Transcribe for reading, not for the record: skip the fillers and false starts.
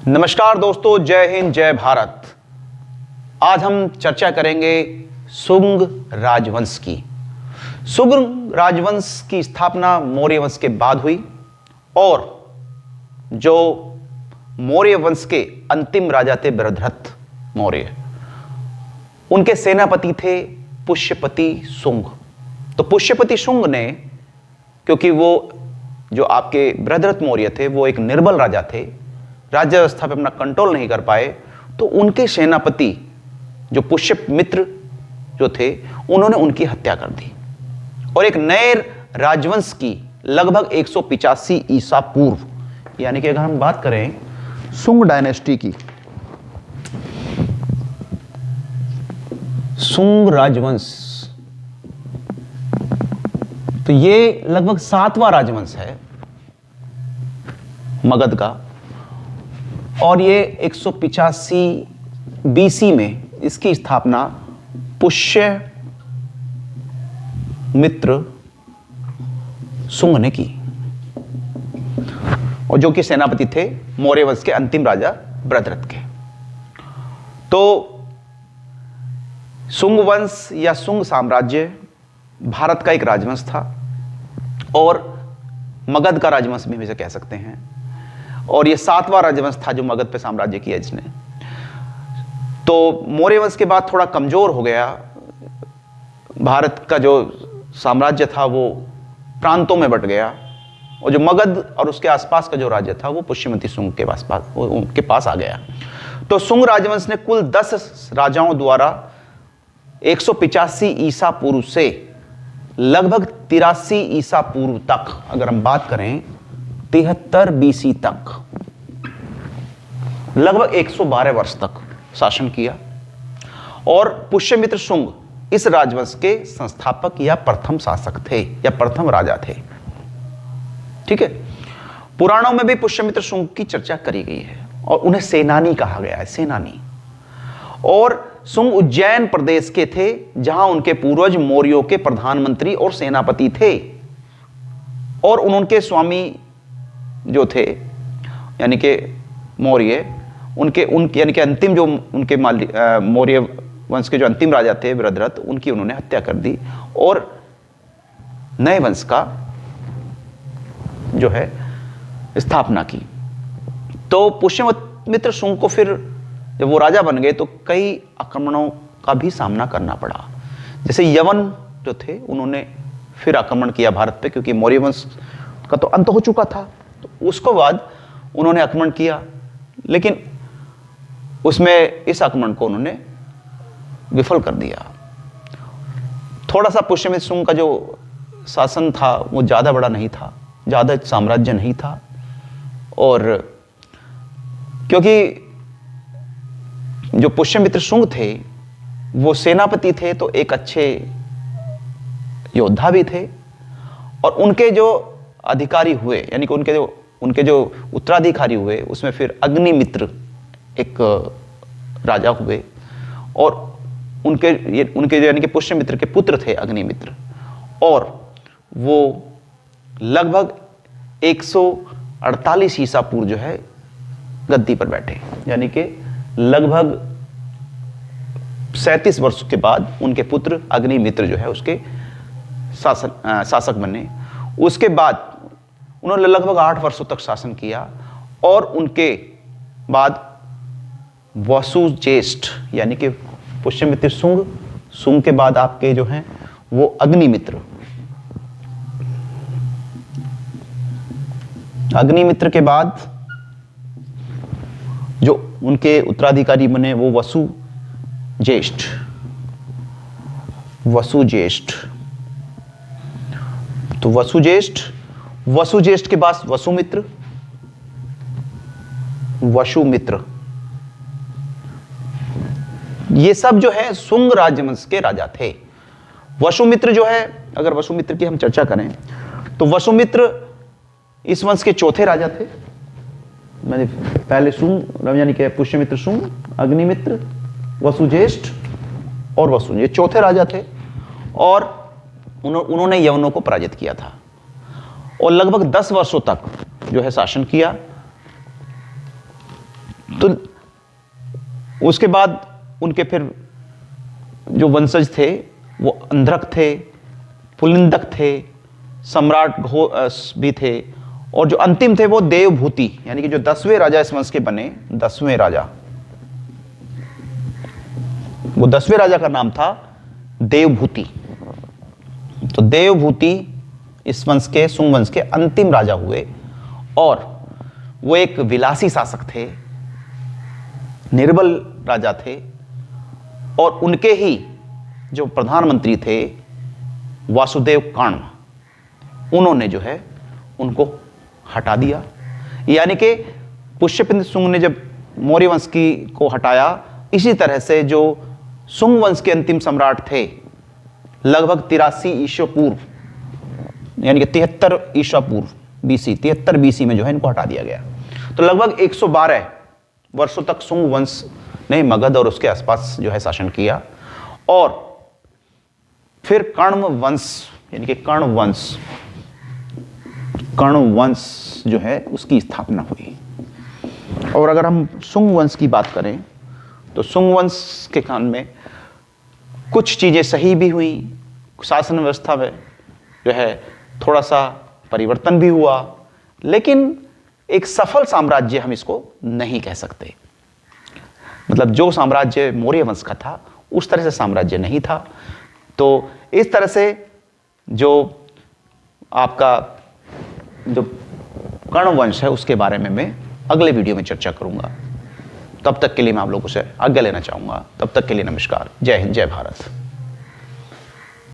नमस्कार दोस्तों, जय हिंद जय भारत। आज हम चर्चा करेंगे शुंग राजवंश की। शुंग राजवंश की स्थापना मौर्य वंश के बाद हुई और जो मौर्य वंश के अंतिम राजा थे बृहद्रथ मौर्य, उनके सेनापति थे पुष्यपति शुंग। तो पुष्यपति शुंग ने, क्योंकि वो जो आपके बृहद्रथ मौर्य थे वो एक निर्बल राजा थे, राज्य व्यवस्था पे अपना कंट्रोल नहीं कर पाए, तो उनके सेनापति जो पुष्यमित्र जो थे उन्होंने उनकी हत्या कर दी और एक नए राजवंश की लगभग 185 ईसा पूर्व, यानी कि अगर हम बात करें शुंग डायनेस्टी की, शुंग राजवंश, तो ये लगभग 7वां राजवंश है मगध का और ये 185 बीसी में इसकी स्थापना पुष्यमित्र शुंग ने की और जो कि सेनापति थे मौर्य वंश के अंतिम राजा बृहद्रथ के। तो शुंग वंश या शुंग साम्राज्य भारत का एक राजवंश था और मगध का राजवंश भी हम इसे कह सकते हैं, और यह 7वां राजवंश था जो मगध पे साम्राज्य किया जिसने। तो मौर्य वंश के बाद थोड़ा कमजोर हो गया, भारत का जो साम्राज्य था वो प्रांतों में बंट गया और जो मगध और उसके आसपास का जो राज्य था वो पुष्यमित्र शुंग के उनके पास आ गया। तो शुंग राजवंश ने कुल 10 राजाओं द्वारा 185 ईसा पूर्व से लगभग 83 ईसा पूर्व तक, अगर हम बात करें 73 बीसी तक, लगभग 112 वर्ष तक शासन किया और पुष्यमित्र शुंग इस राजवंश के संस्थापक या प्रथम शासक थे या प्रथम राजा थे। ठीक है, पुराणों में भी पुष्यमित्र शुंग की चर्चा करी गई है और उन्हें सेनानी कहा गया है, सेनानी। और शुंग उज्जैन प्रदेश के थे जहां उनके पूर्वज मौर्यों के प्रधानमंत्री और सेनापति थे और उनके स्वामी जो थे यानी कि मौर्य, उनके यानी कि अंतिम जो उनके मौर्य वंश के जो अंतिम राजा थे बृहद्रथ, उनकी उन्होंने हत्या कर दी और नए वंश का जो है स्थापना की। तो पुष्यमित्र शुंग को फिर जब वो राजा बन गए तो कई आक्रमणों का भी सामना करना पड़ा। जैसे यवन जो थे उन्होंने फिर आक्रमण किया भारत पे, क्योंकि मौर्य वंश का तो अंत हो चुका था। तो उसको बाद उन्होंने आक्रमण किया, लेकिन उसमें इस आक्रमण को उन्होंने विफल कर दिया। थोड़ा सा पुष्यमित्र शुंग का जो शासन था वो ज़्यादा बड़ा नहीं था, ज़्यादा साम्राज्य नहीं था, और क्योंकि जो पुष्यमित्र शुंग थे वो सेनापति थे तो एक अच्छे योद्धा भी थे, और उनके जो अधिकारी हुए यानी कि उनके जो उत्तराधिकारी हुए उसमें फिर अग्निमित्र एक राजा हुए और उनके यानी कि पुष्यमित्र के पुत्र थे अग्निमित्र, और वो लगभग 148 ईसा पूर्व जो है गद्दी पर बैठे, यानी कि लगभग 37 वर्ष के बाद उनके पुत्र अग्निमित्र जो है उसके शासक बने। उसके बाद उन्होंने लगभग 8 वर्षों तक शासन किया और उनके बाद वसुज्येष्ठ यानी कि पुष्यमित्र शुंग के बाद आपके जो हैं वो अग्निमित्र के बाद जो उनके उत्तराधिकारी बने वो वसुज्येष्ठ। तो वसुज्येष्ठ के बाद वसुमित्र, ये सब जो है शुंग राजवंश के राजा थे। वसुमित्र जो है, अगर वसुमित्र की हम चर्चा करें तो वसुमित्र इस वंश के चौथे राजा थे। मैंने पहले शुंग यानी कि पुष्यमित्र शुंग, अग्निमित्र, वसुज्येष्ठ और वसु, ये चौथे राजा थे और उन्होंने यवनों को पराजित किया था और लगभग 10 वर्षों तक जो है शासन किया। तो उसके बाद उनके फिर जो वंशज थे वो अंधरक थे, पुलिंदक थे, सम्राट भी थे, और जो अंतिम थे वो देवभूति, यानी कि जो 10वें राजा इस वंश के बने, 10वें राजा, वो 10वें राजा का नाम था देवभूति। तो देवभूति इस वंश के, सुंग वंश के अंतिम राजा हुए, और वो एक विलासी शासक थे, निर्बल राजा थे, और उनके ही जो प्रधानमंत्री थे वासुदेव कर्ण, उन्होंने जो है उनको हटा दिया। यानी कि पुष्यपिंड सुंग ने जब मौर्य वंश को हटाया, इसी तरह से जो सुंग वंश के अंतिम सम्राट थे लगभग 83 ईसा पूर्व, यानी कि 73 ईसा पूर्व बीसी, 73 बीसी में जो है इनको हटा दिया गया। तो लगभग 112 वर्षों तक सुंग वंश ने मगध और उसके आसपास जो है शासन किया, और फिर कर्ण वंश, यानी कि कर्ण वंश जो है उसकी स्थापना हुई। और अगर हम सुंग वंश की बात करें तो सुंग वंश के काल में कुछ चीजें सही भी हुई, शासन व्यवस्था में जो है थोड़ा सा परिवर्तन भी हुआ, लेकिन एक सफल साम्राज्य हम इसको नहीं कह सकते। मतलब जो साम्राज्य मौर्य वंश का था उस तरह से साम्राज्य नहीं था। तो इस तरह से जो आपका जो कर्ण वंश है उसके बारे में मैं अगले वीडियो में चर्चा करूंगा। तब तक के लिए मैं आप लोगों से आज्ञा लेना चाहूंगा। तब तक के लिए नमस्कार। जय हिंद, जय भारत।